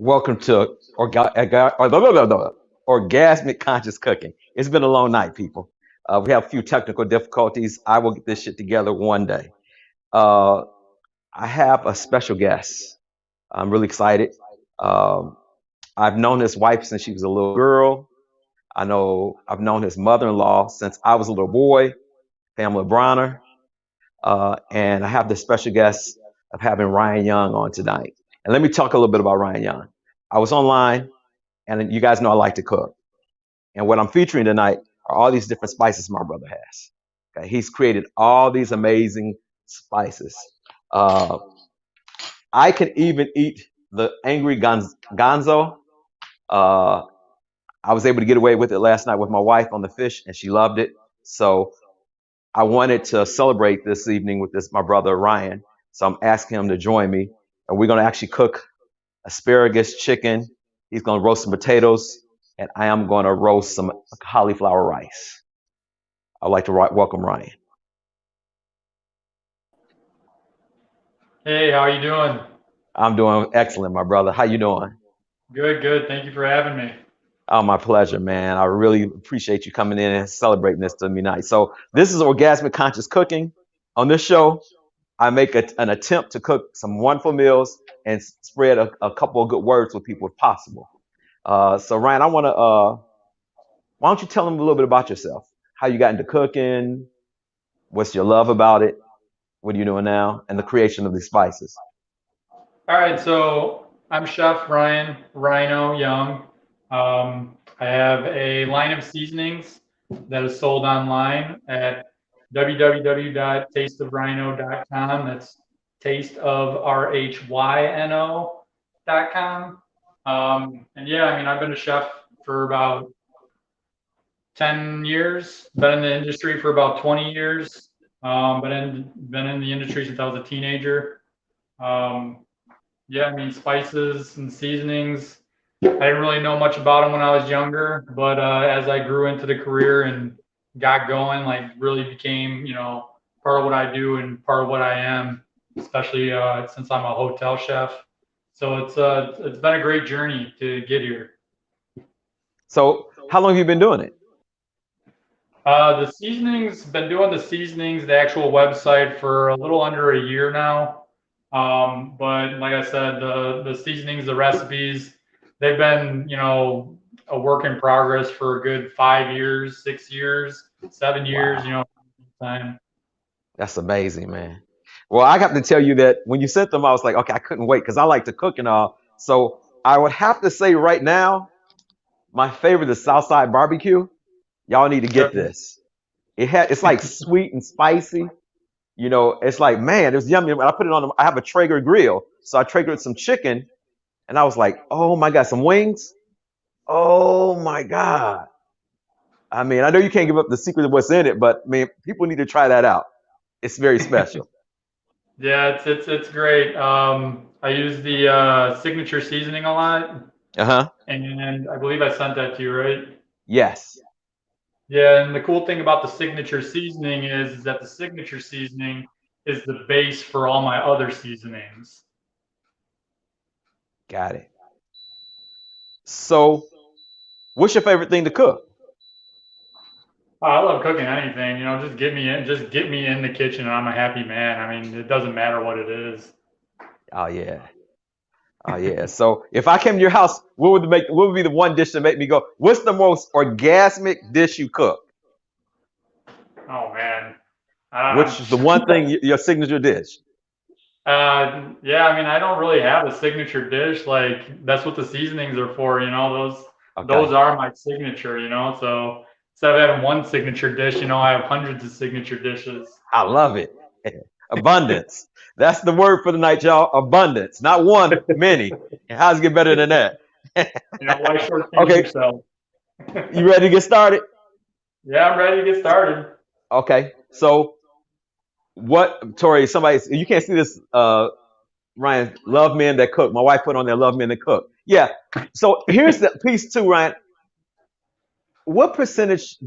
Welcome to Orgasmic Conscious Cooking. It's been a long night, people. We have a few technical difficulties. I will get this shit together one day. Uh, I have a special guest. I'm really excited. Um, I've known his wife since she was a little girl. I've known his mother-in-law since I was a little boy, Pamela Bronner. And I have the special guest of having Ryan Young on tonight. And let me talk a little bit about Ryan Young. I was online, and you guys know I like to cook. And what I'm featuring tonight are all these different spices my brother has. Okay, he's created all these amazing spices. Uh, I can even eat the angry gonzo. Uh, I was able to get away with it last night with my wife on the fish, and she loved it. So I wanted to celebrate this evening with my brother Ryan. So I'm asking him to join me, and we're going to actually cook asparagus chicken. He's going to roast some potatoes, and I am going to roast some cauliflower rice. I'd like to welcome Ryan. Hey, how you doing? I'm doing excellent, my brother. How you doing? Good, good. Thank you for having me. Oh, my pleasure, man. I really appreciate you coming in and celebrating this to me tonight. So this is Orgasmic Conscious Cooking. On this show, I make an attempt to cook some wonderful meals and spread a couple of good words with people if possible. So Ryan, why don't you tell them a little bit about yourself? How you got into cooking? What's your love about it? What are you doing now? And the creation of these spices. All right, so I'm Chef Ryan Rhino Young. I have a line of seasonings that is sold online at www.tasteofrhino.com. That's tasteofrhyno.com. And yeah, I mean, I've been a chef for about 10 years, been in the industry for about 20 years, been in the industry since I was a teenager. Um, yeah, I mean, spices and seasonings. I didn't really know much about them when I was younger, but as I grew into the career and got going, like really became, part of what I do and part of what I am, especially since I'm a hotel chef. So it's been a great journey to get here. So how long have you been doing it? The seasonings, been doing the seasonings, the actual website for a little under a year now. But like I said, the seasonings, the recipes, they've been, a work in progress for a good 5 years, 6 years, 7 years, Wow, time. that's amazing, man. Well, I got to tell you that when you sent them, I was like, okay, I couldn't wait because I like to cook and all. So I would have to say right now, my favorite is Southside Barbecue. Y'all need to get Sure. this. It's like sweet and spicy. It's like, man, it was yummy. When I put it on, I have a Traeger grill, so I Traegered some chicken, and I was like, oh my god, some wings. Oh my god. I mean, I know you can't give up the secret of what's in it, but man, people need to try that out. It's very special. Yeah, it's great. I use the signature seasoning a lot, Uh huh. and I believe I sent that to you, right? Yes. Yeah, and the cool thing about the signature seasoning is that the signature seasoning is the base for all my other seasonings. Got it. So, what's your favorite thing to cook? I love cooking anything, just get me in the kitchen and I'm a happy man. I mean, it doesn't matter what it is. Oh yeah. Oh yeah. So, if I came to your house, what would be the one dish that make me go, "What's the most orgasmic dish you cook?" Oh man. Which Um, is the one thing your signature dish? yeah, I mean, I don't really have a signature dish. Like that's what the seasonings are for, those Okay. are my signature, So instead of having one signature dish, I have hundreds of signature dishes. I love it. Abundance. That's the word for the night, y'all. Abundance. Not one, many. And how's it get better than that? Why shortchange Okay, yourself? you ready to get started? Yeah, I'm ready to get started. Okay. So what Tori, somebody you can't see this Ryan, love men that cook. My wife put on there love men that cook. Yeah. So here's the piece too, Ryan.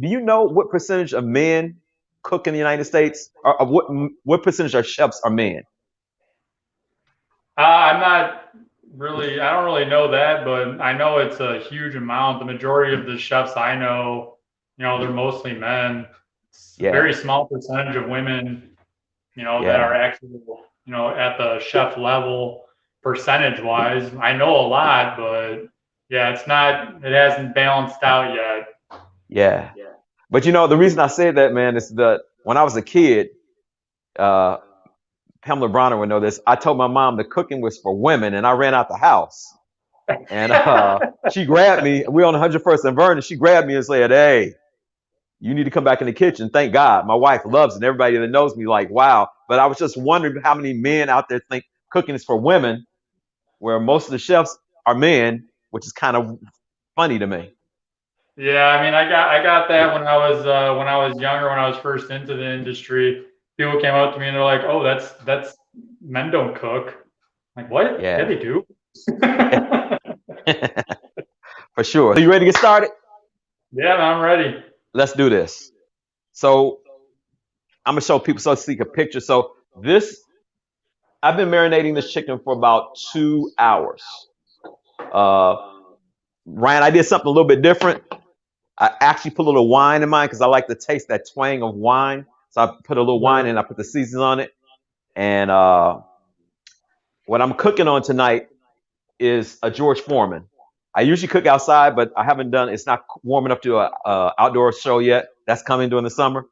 Do you know what percentage of men cook in the United States? Or what percentage of chefs are men? I'm not. really, I don't really know that, but I know it's a huge amount. The majority of the chefs I know, they're mostly men. It's a Yeah, very small percentage of women, that yeah, are actually, at the chef level percentage wise. I know a lot, but yeah, it hasn't balanced out yet. yeah. But the reason I say that, man, is that when I was a kid, uh, Pamela Bronner would know this. I told my mom the cooking was for women, and I ran out the house. And she grabbed me. We on 101st and Vernon. She grabbed me and said, "Hey, you need to come back in the kitchen." Thank God, my wife loves it. And everybody that knows me, like, wow. But I was just wondering how many men out there think cooking is for women, where most of the chefs are men, which is kind of funny to me. Yeah, I mean, I got that when I was younger, when I was first into the industry. People came up to me and they're like, "Oh, that's men don't cook." I'm like, what? Yeah, Yeah, they do. for sure. So you ready to get started? Yeah, man, I'm ready. Let's do this. So I'm gonna show people so see a picture. So this, I've been marinating this chicken for about 2 hours. Uh, Ryan, I did something a little bit different. I actually put a little wine in mine because I like to taste that twang of wine. So I put a little wine in, I put the seasons on it. And what I'm cooking on tonight is a George Foreman. I usually cook outside, but I haven't done. It's not warm enough to a outdoor show yet. That's coming during the summer.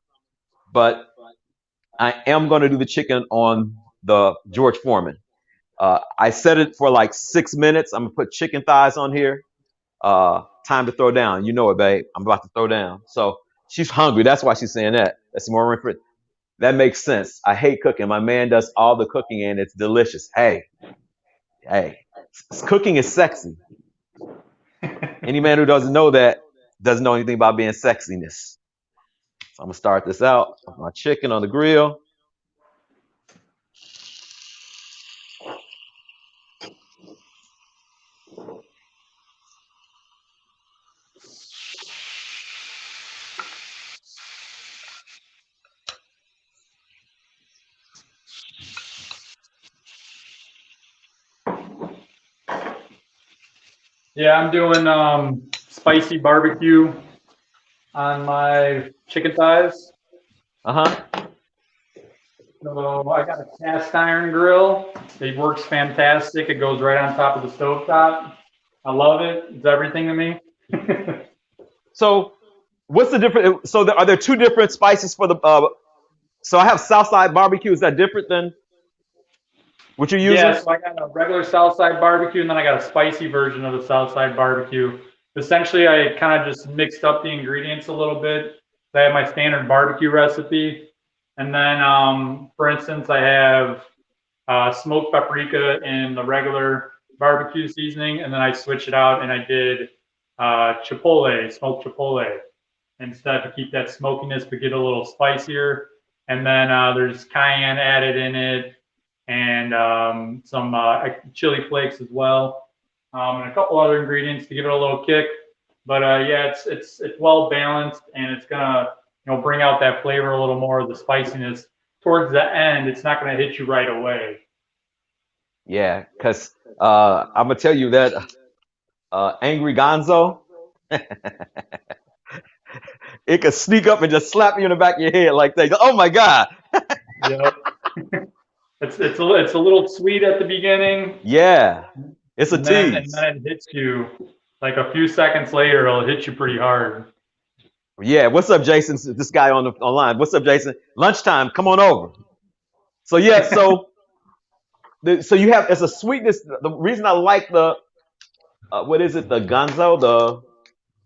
But I am going to do the chicken on the George Foreman. I set it for like 6 minutes. I'm gonna put chicken thighs on here. Time to throw down. You know it, babe. I'm about to throw down. So she's hungry. That's why she's saying that. That's more for that makes sense. I hate cooking. My man does all the cooking and it's delicious. Hey, hey, cooking is sexy. Any man who doesn't know that doesn't know anything about being sexiness. So I'm gonna start this out with my chicken on the grill. Yeah, I'm doing spicy barbecue on my chicken thighs. Uh huh. So I got a cast iron grill. It works fantastic. It goes right on top of the stove top. I love it. It's everything to me. So what's the difference? So are there two different spices for the? So I have Southside barbecue. Is that different than what you're Yeah, using? so I got a regular Southside barbecue, and then I got a spicy version of the Southside barbecue. Essentially, I kind of just mixed up the ingredients a little bit. I have my standard barbecue recipe, and then, for instance, I have smoked paprika in the regular barbecue seasoning, and then I switched it out and I did chipotle, smoked chipotle instead to keep that smokiness but get a little spicier. And then there's cayenne added in it and some chili flakes as well, and a couple other ingredients to give it a little kick. But yeah, it's well balanced and it's gonna bring out that flavor a little more of the spiciness towards the end. It's not gonna hit you right away. Yeah, because I'm gonna tell you that angry Gonzo, it could sneak up and just slap you in the back of your head like that. Oh my God! Yep. It's a little sweet at the beginning, Yeah, it's a and then tease. it hits you like a few seconds later. It'll hit you pretty hard. Yeah, what's up, Jason? This guy on the online. What's up, Jason? Lunchtime, come on over. So yeah, so you have it's a sweetness. The reason I like the what is it? The Gonzo, the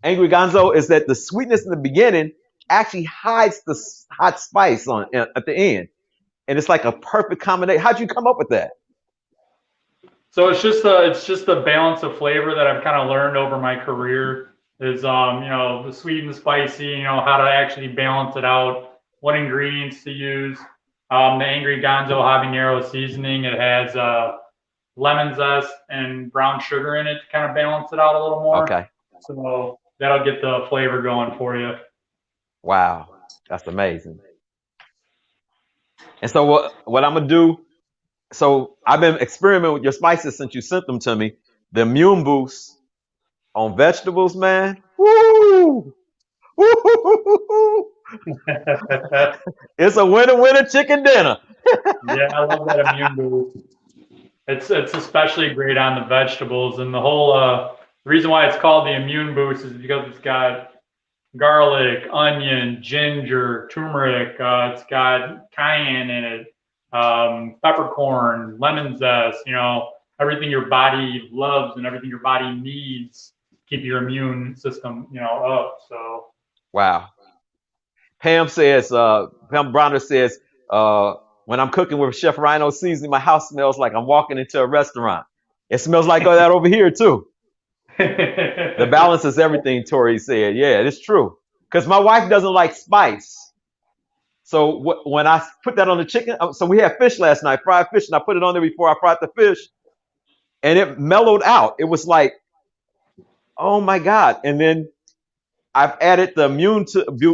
angry Gonzo, is that the sweetness in the beginning actually hides the hot spice on at the end, and it's like a perfect combination. How'd you come up with that? So it's just a balance of flavor that I've kind of learned over my career is the sweet and spicy, how to actually balance it out, what ingredients to use. The Angry Gonzo habanero seasoning, it has lemon zest and brown sugar in it to kind of balance it out a little more. Okay, So that'll get the flavor going for you. wow, that's amazing. And so what I'm gonna do? So I've been experimenting with your spices since you sent them to me. The immune boost on vegetables, man. Woo! Woo! It's a winner chicken dinner. Yeah, I love that immune boost. It's especially great on the vegetables, and the whole the reason why it's called the immune boost is because it's got garlic, onion, ginger, turmeric. It's got cayenne in it, peppercorn, lemon zest. You know, everything your body loves and everything your body needs to keep your immune system, you know, up. So Wow. Pam says, Pam Bronner says, when I'm cooking with Chef Rhyno seasoning, my house smells like I'm walking into a restaurant. It smells like that over here too. The balance is everything, Tori said. Yeah, it's true. Because my wife doesn't like spice. So when I put that on the chicken, so we had fish last night, fried fish, and I put it on there before I fried the fish, and it mellowed out. It was like, oh my God. And then I've added the immune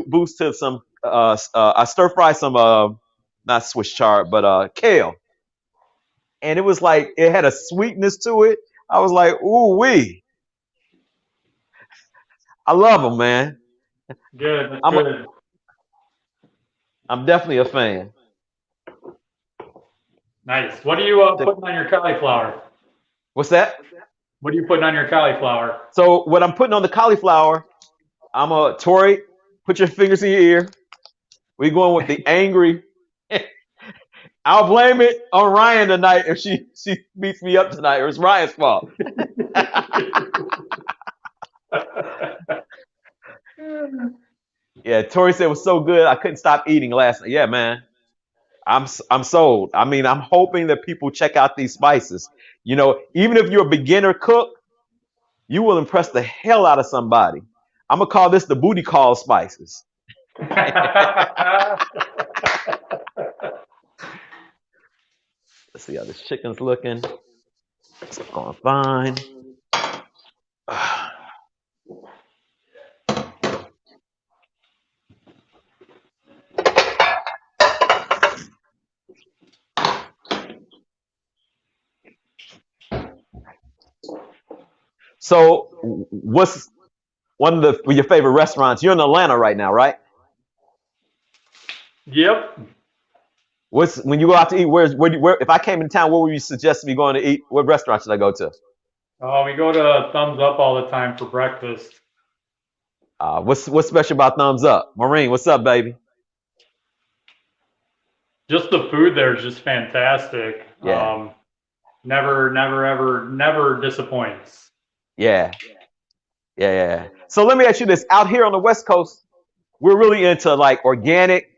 boost to some, I stir fry some, not Swiss chard, but kale. And it was like, it had a sweetness to it. I was like, ooh wee. I love them, man. good, that's I'm, good. I'm definitely a fan. Nice. What are you putting on your cauliflower? What's that? What are you putting on your cauliflower? So what I'm putting on the cauliflower, Tori, put your fingers in your ear. We're going with the angry. I'll blame it on Ryan tonight if she beats me up tonight, or it's Ryan's fault. Yeah, Tori said it was so good I couldn't stop eating last night. Yeah, man, I'm sold. I mean, I'm hoping that people check out these spices. You know, even if you're a beginner cook, you will impress the hell out of somebody. I'm gonna call this the booty call spices. Let's see how this chicken's looking. It's going fine. So, what's one of your favorite restaurants? You're in Atlanta right now, right? Yep. When you go out to eat? Where if I came in town, where would you suggest me going to eat? What restaurant should I go to? Oh, we go to Thumbs Up all the time for breakfast. What's special about Thumbs Up? Maureen, what's up, baby? Just the food there is just fantastic. Yeah. Never disappoints. Yeah. So let me ask you this: out here on the West Coast, we're really into like organic,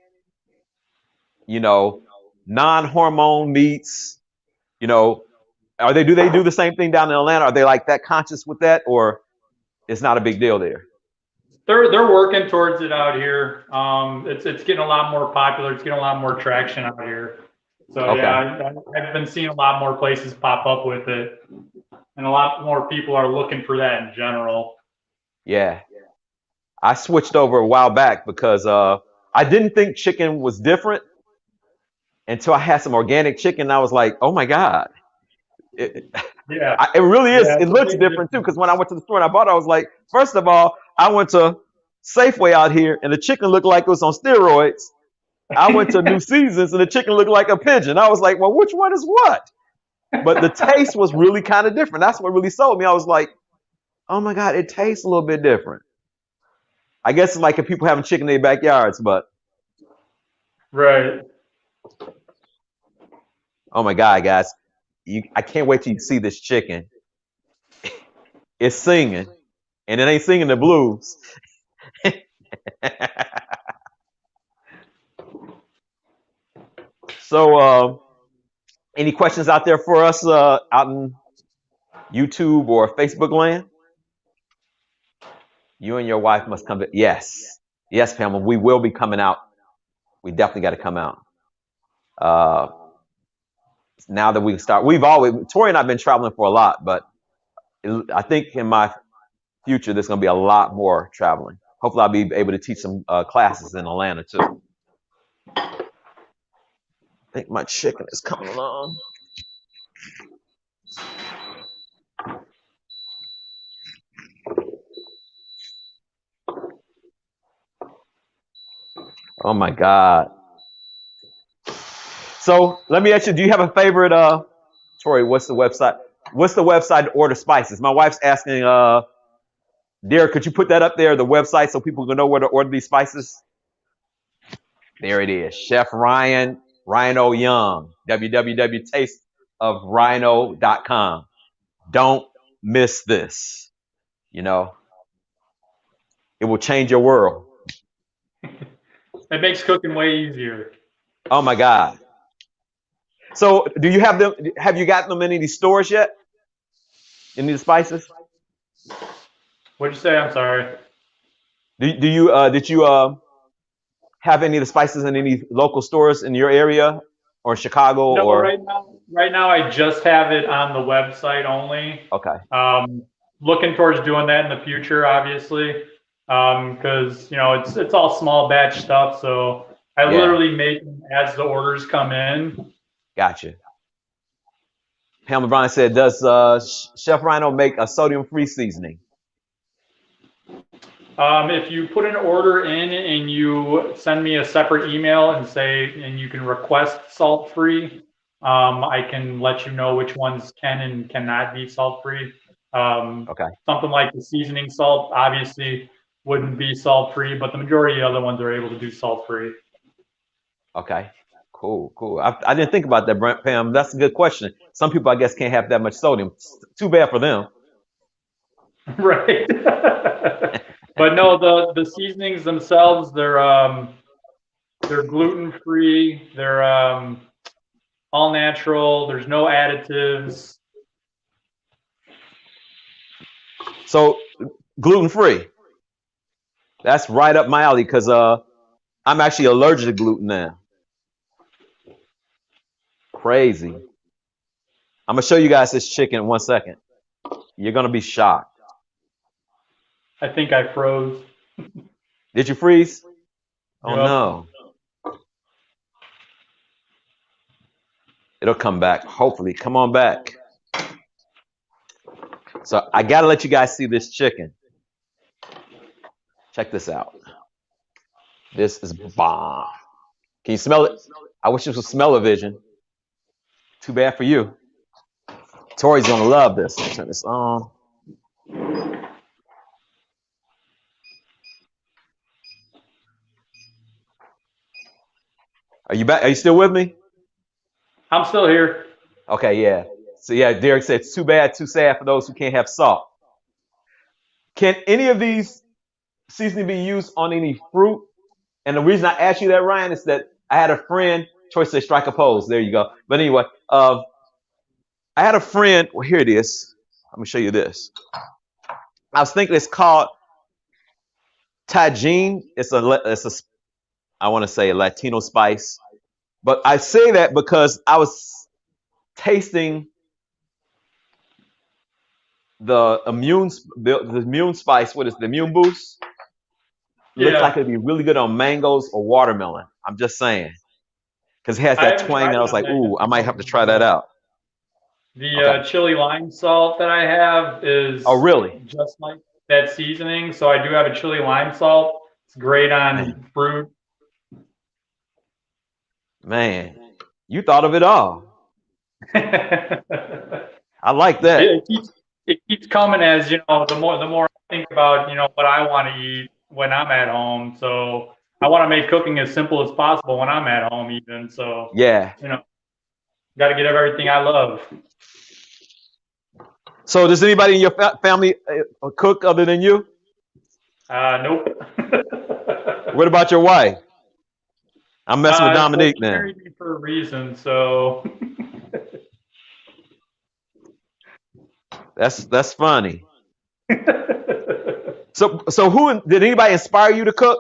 you know, non-hormone meats. You know, do they do the same thing down in Atlanta? Are they like that conscious with that, or it's not a big deal there? They're working towards it out here. It's getting a lot more popular. It's getting a lot more traction out here. So Okay. yeah, I've been seeing a lot more places pop up with it, and a lot more people are looking for that in general. Yeah. I switched over a while back because I didn't think chicken was different until I had some organic chicken. I was like, oh my God. It really is. Yeah, It looks different too. Because when I went to the store and I bought it, I was like, first of all, I went to Safeway out here and the chicken looked like it was on steroids. I went to New Seasons and the chicken looked like a pigeon. I was like, well, which one is what? But the taste was really kind of different. That's what really sold me. I was like, oh my God, it tastes a little bit different. I guess it's like if people having chicken in their backyards, but Right. oh my God, guys, I can't wait till you see this chicken. It's singing, and it ain't singing the blues. So, any questions out there for us out in YouTube or Facebook land? You and your wife must come. Yes, Pamela, we will be coming out. We definitely got to come out. Now that we can start, Tori and I've been traveling for a lot, but I think in my future there's going to be a lot more traveling. Hopefully, I'll be able to teach some classes in Atlanta too. I think my chicken is coming along. Oh my God. So let me ask you, do you have a favorite Tori, what's the website? What's the website to order spices? My wife's asking, Derek, could you put that up there, the website, so people can know where to order these spices? There it is. Chef Ryan, Rhyno Young, www.tasteofrhino.com. Don't miss this. You know, it will change your world. It makes cooking way easier. Oh my God. So do you have them? Have you gotten them in any stores yet? Any of the spices? What'd you say? I'm sorry. Do you did you have any of the spices in any local stores in your area or Chicago No, or right now I just have it on the website only. okay. Looking towards doing that in the future, obviously, because you know it's all small batch stuff. So I Yeah, literally make them as the orders come in. gotcha. Pamela Bryan said, "Does Chef Rhino make a sodium-free seasoning?" If you put an order in and you send me a separate email and say, and you can request salt free, I can let you know which ones can and cannot be salt free. Okay, Something like the seasoning salt obviously wouldn't be salt free, but the majority of the other ones are able to do salt free. okay, cool, cool. I didn't think about that, Brent, Pam. That's a good question. Some people, I guess, can't have that much sodium. Too bad for them. Right. But no, the seasonings themselves, they're gluten free. They're all natural. There's no additives. So gluten-free. That's right up my alley because I'm actually allergic to gluten now. Crazy. I'm gonna show you guys this chicken in 1 second. You're gonna be shocked. I think I froze. Did you freeze? Oh Yep. no. It'll come back. Hopefully. Come on back. So I gotta let you guys see this chicken. Check this out. This is bomb. Can you smell it? I wish this was smell-o-vision. Too bad for you. Tori's gonna love this. I'll turn this on. Are you back? Are you still with me? I'm still here. Okay, yeah. So yeah, Derek said it's too bad, too sad for those who can't have salt. Can any of these seasoning be used on any fruit? And the reason I asked you that, Ryan, is that I had a friend. Troy said strike a pose. There you go. But anyway, I had a friend. Well, here it is. Let me show you this. I was thinking it's called Tajin. It's a I want to say a Latino spice, but I say that because I was tasting the immune spice. What is the immune boost? Looks like Yeah, it'd be really good on mangoes or watermelon. I'm just saying because it has I that haven't twang, tried and I it was on like, that yet ooh, I might have to try that though. out. The Okay. chili lime salt that I have Oh, is really? just like that seasoning. So I do have a chili lime salt. It's great Man, on fruit. man, you thought of it all. it, I like that. it keeps coming as you know. The more I think about you know what I want to eat when I'm at home. So I want to make cooking as simple as possible when I'm at home, even. So Yeah. you know, got to get everything I love. So, does anybody in your family cook other than you? Nope. What about your wife? I'm messing with Well, Dominique she now. married me for a reason, so That's funny. So who did anybody inspire you to cook?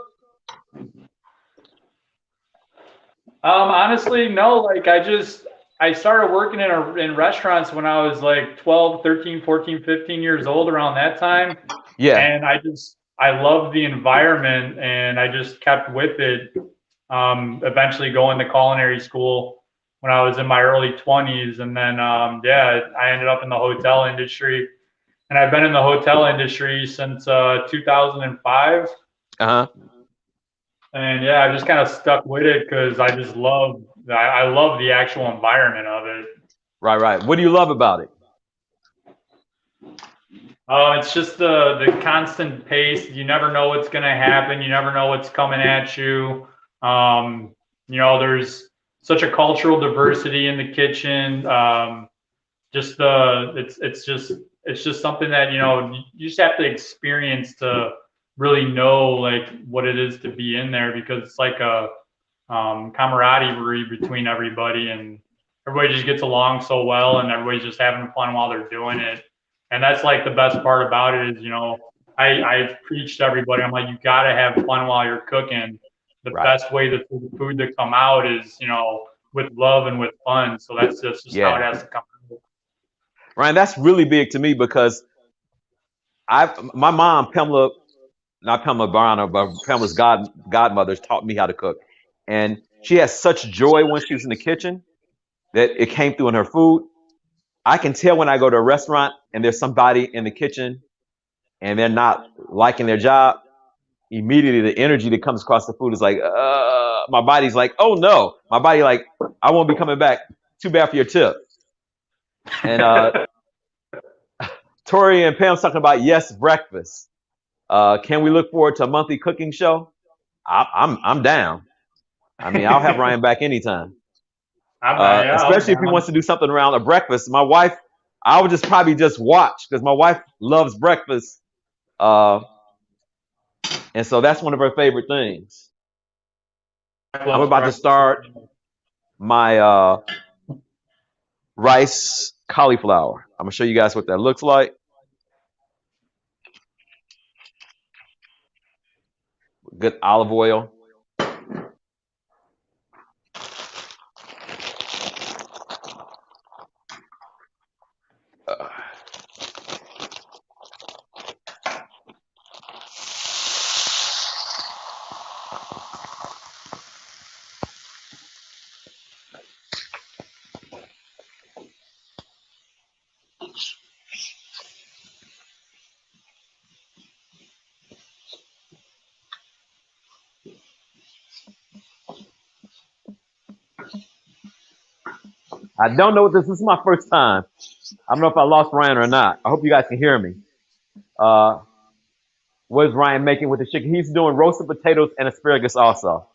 honestly, no. Like I started working in restaurants when I was like 12, 13, 14, 15 years old around that time. Yeah. And I loved the environment and I just kept with it. Eventually going to culinary school when I was in my early 20s. And then, yeah, I ended up in the hotel industry. And I've been in the hotel industry since 2005. Uh huh. And yeah, I just kind of stuck with it because I just I love the actual environment of it. Right, right. What do you love about it? It's just the constant pace. You never know what's going to happen. You never know what's coming at you. Um, there's such a cultural diversity in the kitchen. Just it's just something that you just have to experience to really know like what it is to be in there, because it's like a camaraderie between everybody, and everybody just gets along so well, and everybody's just having fun while they're doing it. And that's like the best part about it is, I've preached to everybody. I'm like, you got to have fun while you're cooking. The Right. best way for the food to come out is, with love and with fun. So that's just how it Yeah. has to come out. Ryan, that's really big to me because my mom, Pamela, not Pamela Barner, but Pamela's godmother taught me how to cook. And she has such joy when she was in the kitchen that it came through in her food. I can tell when I go to a restaurant and there's somebody in the kitchen and they're not liking their job, immediately the energy that comes across the food is like, my body's like, oh no. My body like, I won't be coming back. Too bad for your tip. And Tori and Pam's talking about yes breakfast. Can we look forward to a monthly cooking show? I'm down. I mean, I'll have Ryan back anytime. Yeah, Especially if he wants to do something around a breakfast. My wife, I would just probably just watch because my wife loves breakfast, uh, and so that's one of her favorite things. I'm about to start my rice cauliflower. I'm gonna show you guys what that looks like. Good olive oil. Uh, I don't know what this is my first time. I don't know if I lost Ryan or not. I hope you guys can hear me. Uh, what is Ryan making with the chicken? He's doing roasted potatoes and asparagus also.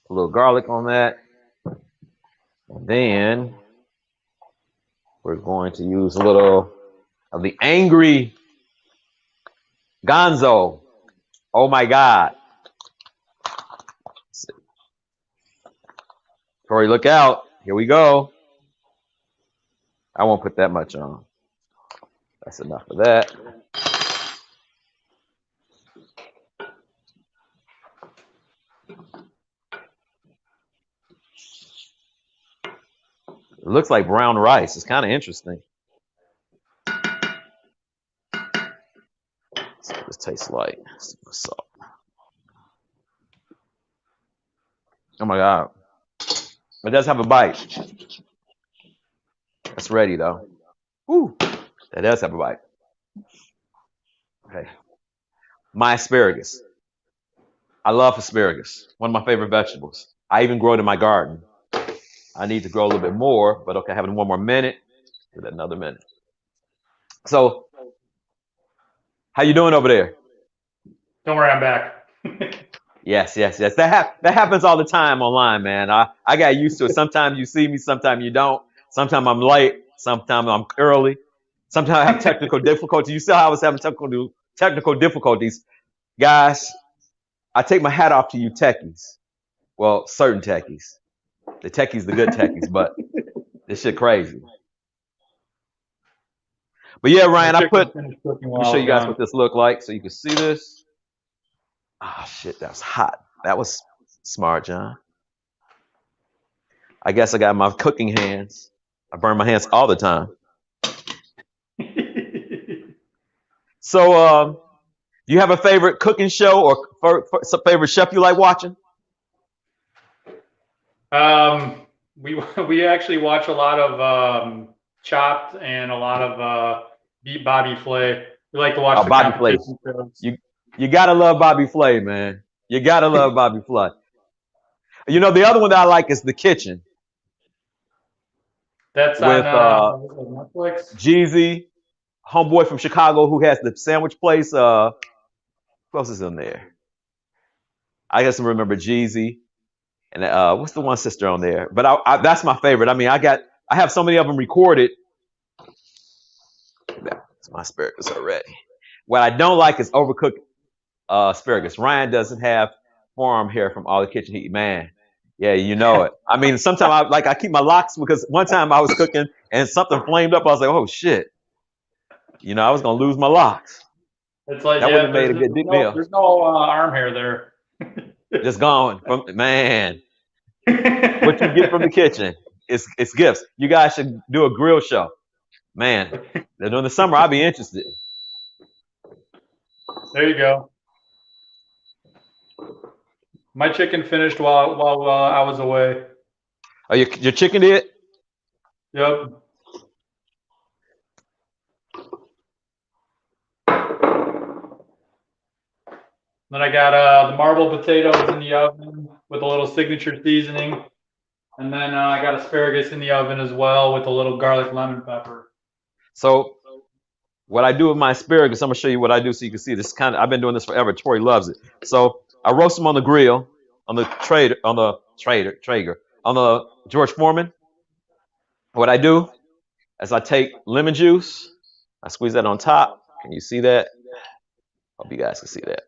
A little garlic on that. And then we're going to use a little of the angry Gonzo. Oh my God. Tori, look out. Here we go. I won't put that much on. That's enough of that. It looks like brown rice. It's kind of interesting. Let's see what this tastes like. Salt. Oh my God. It does have a bite. That's ready though. Woo. That does have a bite. Okay. My asparagus. I love asparagus. One of my favorite vegetables. I even grow it in my garden. I need to grow a little bit more, but okay, having one more minute. Give it another minute. So, how you doing over there? Don't worry, I'm back. Yes, yes, yes. That happens all the time online, man. I got used to it. Sometimes you see me, sometimes you don't. Sometimes I'm late, sometimes I'm early. Sometimes I have technical difficulties. You saw how I was having technical difficulties. Guys, I take my hat off to you techies. Well, certain techies. The techies, the good techies, but this shit crazy. But yeah, Ryan, let me show you guys what this looked like so you can see this. Oh shit, that was hot. That was smart, John. I guess I got my cooking hands. I burn my hands all the time. So, do you have a favorite cooking show or favorite chef you like watching? We actually watch a lot of Chopped and a lot of Beat Bobby Flay. We like to watch Oh, the Bobby Flay. competition shows. You gotta love Bobby Flay, man. You gotta love Bobby Flay. You know, the other one that I like is The Kitchen That's on with Netflix. Jeezy, homeboy from Chicago who has the sandwich place. Who else is in there? I guess I remember Jeezy and what's the one sister on there? But that's my favorite. I mean, I have so many of them recorded. That's my asparagus already. What I don't like is overcooked asparagus. Ryan doesn't have forearm hair from all the kitchen heat. Man, yeah, you know it. I mean, sometimes I keep my locks because one time I was cooking and something flamed up. I was like, oh shit, you know, I was gonna lose my locks. It's like, That wouldn't yeah, have made a good meal. there's no arm hair there. Just gone from man. What you get from the kitchen, it's gifts. You guys should do a grill show, man. During the summer, I'd be interested. There you go. My chicken finished while I was away. Oh, your chicken did? Yep. Then I got the marble potatoes in the oven with a little signature seasoning. And then I got asparagus in the oven as well with a little garlic lemon pepper. So what I do with my asparagus, I'm gonna show you what I do so you can see this kind of. I've been doing this forever. Tori loves it. So I roast them on the grill, on the Traeger, on the George Foreman. What I do is I take lemon juice, I squeeze that on top. Can you see that? Hope you guys can see that.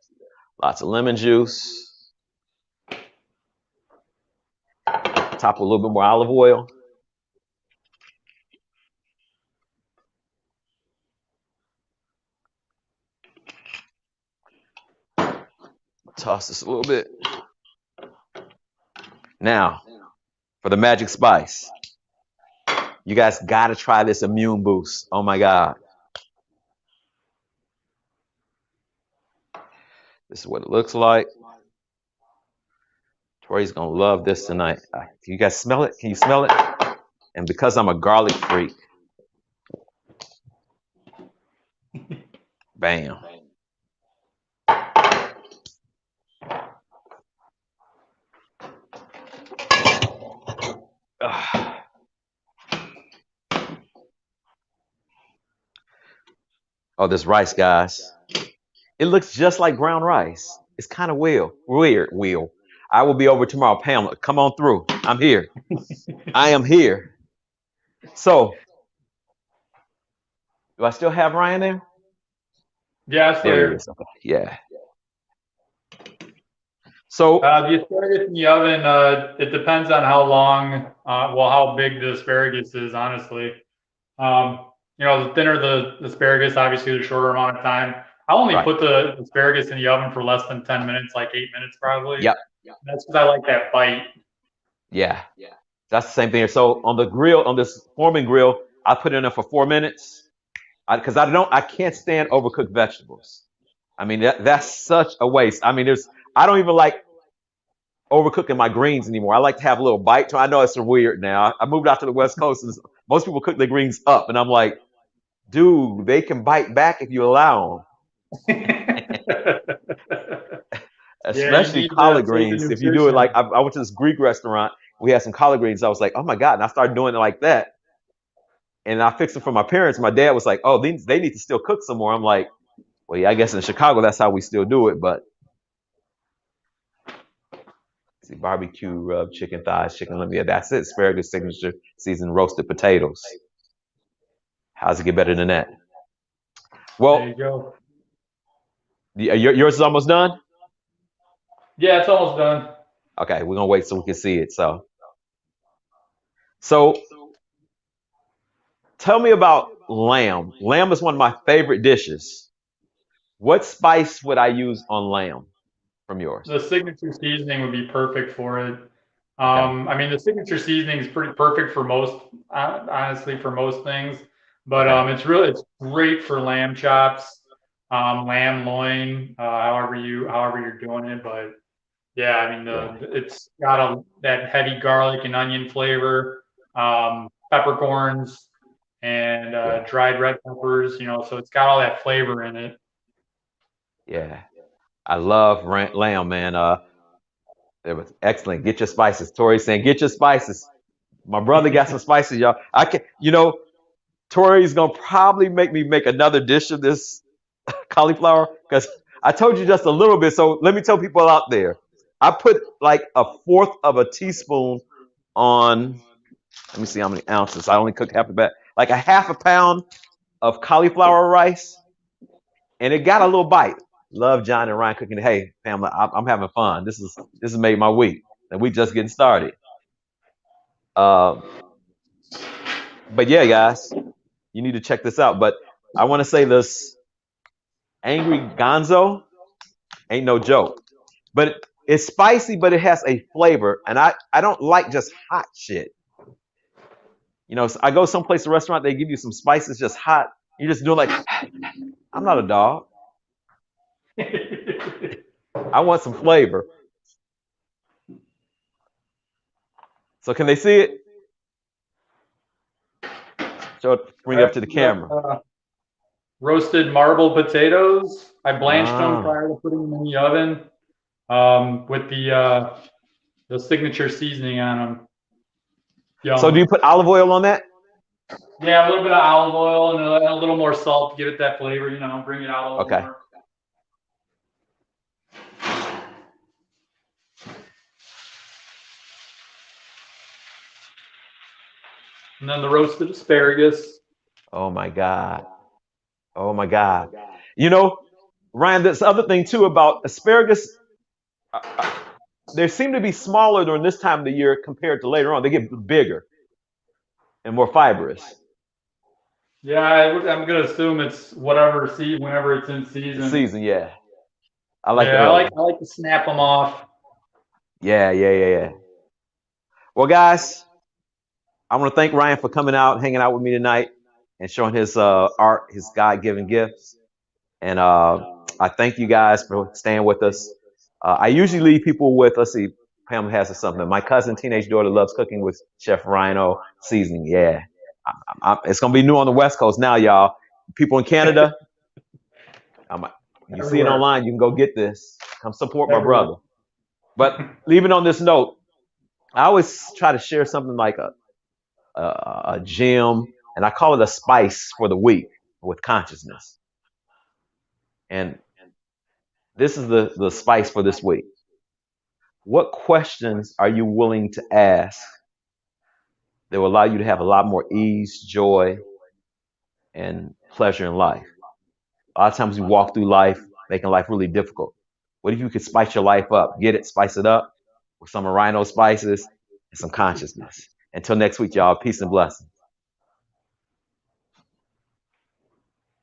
Lots of lemon juice. Top with a little bit more olive oil. Toss this a little bit. Now, for the magic spice. You guys gotta try this immune boost. Oh my God. This is what it looks like. Tori's gonna love this tonight. Can you guys smell it? Can you smell it? And because I'm a garlic freak, bam. Oh, this rice, guys. It looks just like brown rice. It's kind of weird. I will be over tomorrow. Pamela, come on through. I'm here. I am here. So, do I still have Ryan there? Yeah, There he is. Okay. Yeah. So the asparagus in the oven, it depends on how long, how big the asparagus is, honestly. The thinner the asparagus, obviously, the shorter amount of time. I only right. put the asparagus in the oven for less than 10 minutes, like 8 minutes probably. Yep. That's because I like that bite. Yeah. That's the same thing here. So on the grill, on this Foreman grill, I put it in there for 4 minutes because I can't stand overcooked vegetables. I mean, that's such a waste. I mean, I don't even like overcooking my greens anymore. I like to have a little bite to. I know it's weird now. I moved out to the West Coast, and most people cook their greens up, and I'm like, dude, they can bite back if you allow them. Especially collard greens. If you do it like I went to this Greek restaurant, we had some collard greens. I was like, oh my God, and I started doing it like that. And I fixed it for my parents. My dad was like, oh, they need to still cook some more. I'm like, well, yeah, I guess in Chicago that's how we still do it, but. See, barbecue rub, chicken thighs, chicken limb. Yeah, that's it. Asparagus signature seasoned roasted potatoes. How's it get better than that? Well, there you go. Yours is almost done? Yeah, it's almost done. Okay, we're gonna wait so we can see it. So tell me about lamb. Lamb is one of my favorite dishes. What spice would I use on lamb from yours? The signature seasoning would be perfect for it. Okay. I mean, the signature seasoning is pretty perfect for most, honestly, for most things. But it's great for lamb chops, lamb loin, however you're doing it. But Yeah, I mean, Yeah, it's got that heavy garlic and onion flavor, peppercorns, and yeah, dried red peppers. So it's got all that flavor in it. yeah. I love lamb, man. It was excellent. Get your spices. Tori's saying, get your spices. My brother got some spices, y'all. I can, Tori's gonna probably make me make another dish of this cauliflower because I told you just a little bit. So let me tell people out there. I put like a fourth of a teaspoon on. Let me see how many ounces. I only cooked half a bag. Like a half a pound of cauliflower rice, and it got a little bite. Love John and Ryan cooking. Hey, family, I'm having fun. This has made my week, and we just getting started. Um, but yeah, guys, you need to check this out. But I want to say this angry gonzo ain't no joke. But it's spicy, but it has a flavor. And I don't like just hot shit. So I go someplace, a restaurant, they give you some spices just hot. You just do like, I'm not a dog. I want some flavor. So can they see it? Show it, bring it up to the camera. Roasted marble potatoes. I blanched them Ah. prior to putting them in the oven with the signature seasoning on them. Yum. So do you put olive oil on that? Yeah, a little bit of olive oil and a little more salt to give it that flavor, bring it out a little Okay. more. And then the roasted asparagus. Oh my God. Oh my God. Ryan, this other thing too about asparagus, they seem to be smaller during this time of the year compared to later on. They get bigger and more fibrous. Yeah, I'm gonna assume it's whenever it's in season. Season, yeah. I like Yeah, early. I like to snap them off. Yeah. Well, guys, I want to thank Ryan for coming out, hanging out with me tonight, and showing his art, his God-given gifts. And I thank you guys for staying with us. I usually leave people with, let's see, Pam has something. My cousin, teenage daughter, loves cooking with Chef Rhyno seasoning. Yeah. It's going to be new on the West Coast now, y'all. People in Canada, you see it online, you can go get this. Come support my brother. But leaving on this note, I always try to share something like a gem, and I call it a spice for the week with consciousness. And this is the spice for this week. What questions are you willing to ask that will allow you to have a lot more ease, joy, and pleasure in life? A lot of times we walk through life making life really difficult. What if you could spice your life up? Get it, spice it up with some Rhyno spices and some consciousness. Until next week, y'all, peace and blessings.